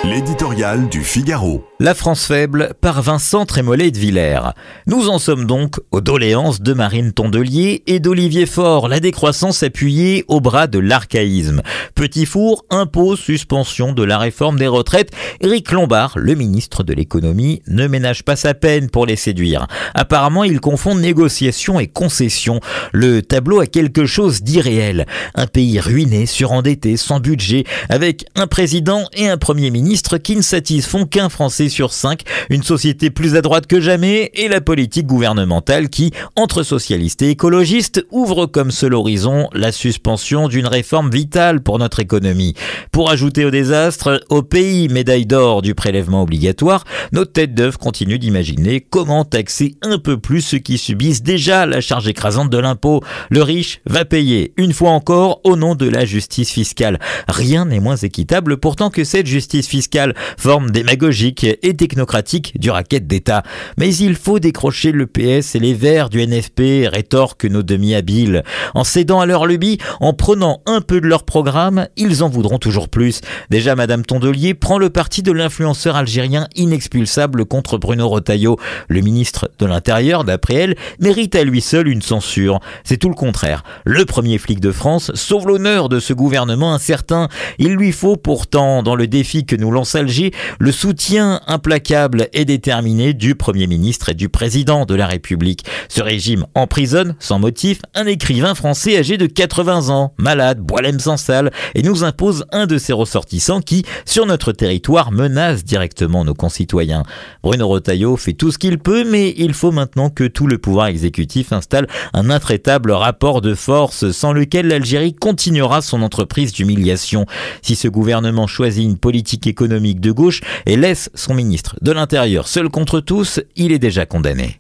L'éditorial du Figaro. La France faible par Vincent Trémollet de Villers. Nous en sommes donc aux doléances de Marine Tondelier et d'Olivier Faure, la décroissance appuyée au bras de l'archaïsme. Petit Four impose suspension de la réforme des retraites. Éric Lombard, le ministre de l'économie, ne ménage pas sa peine pour les séduire. Apparemment, il confond négociation et concession. Le tableau a quelque chose d'irréel. Un pays ruiné, surendetté, sans budget, avec un président et un premier ministre qui ne satisfont qu'un Français sur 5, une société plus à droite que jamais et la politique gouvernementale qui, entre socialistes et écologistes, ouvre comme seul horizon la suspension d'une réforme vitale pour notre économie. Pour ajouter au désastre, au pays médaille d'or du prélèvement obligatoire, nos têtes d'œufs continuent d'imaginer comment taxer un peu plus ceux qui subissent déjà la charge écrasante de l'impôt. Le riche va payer, une fois encore, au nom de la justice fiscale. Rien n'est moins équitable pourtant que cette justice fiscale, forme démagogique et technocratique du racket d'État. Mais il faut décrocher le PS et les Verts du NFP, rétorquent nos demi-habiles. En cédant à leur lubie, en prenant un peu de leur programme, ils en voudront toujours plus. Déjà, Madame Tondelier prend le parti de l'influenceur algérien inexpulsable contre Bruno Retailleau. Le ministre de l'Intérieur, d'après elle, mérite à lui seul une censure. C'est tout le contraire. Le premier flic de France sauve l'honneur de ce gouvernement incertain. Il lui faut pourtant, dans le défi que nous lance Alger, le soutien implacable et déterminé du Premier ministre et du Président de la République. Ce régime emprisonne, sans motif, un écrivain français âgé de 80 ans, malade, boilem sans salle, et nous impose un de ses ressortissants qui, sur notre territoire, menace directement nos concitoyens. Bruno Retailleau fait tout ce qu'il peut, mais il faut maintenant que tout le pouvoir exécutif installe un intraitable rapport de force sans lequel l'Algérie continuera son entreprise d'humiliation. Si ce gouvernement choisit une politique économique de gauche et laisse son ministre de l'Intérieur seul contre tous, il est déjà condamné.